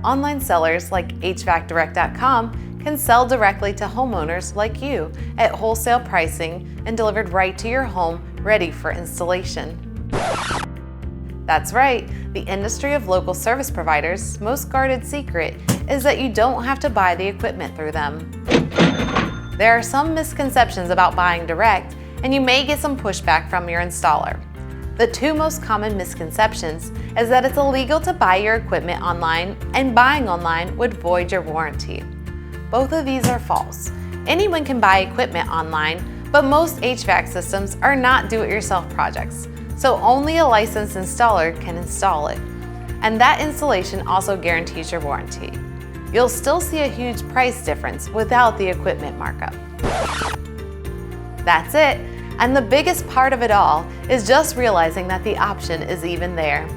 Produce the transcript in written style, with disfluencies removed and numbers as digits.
online sellers like HVACdirect.com can sell directly to homeowners like you at wholesale pricing and delivered right to your home, ready for installation. That's right, the industry of local service providers' most guarded secret is that you don't have to buy the equipment through them. There are some misconceptions about buying direct, and you may get some pushback from your installer. The two most common misconceptions is that it's illegal to buy your equipment online and buying online would void your warranty. Both of these are false. Anyone can buy equipment online, but most HVAC systems are not do-it-yourself projects, so only a licensed installer can install it. And that installation also guarantees your warranty. You'll still see a huge price difference without the equipment markup. That's it. And the biggest part of it all is just realizing that the option is even there.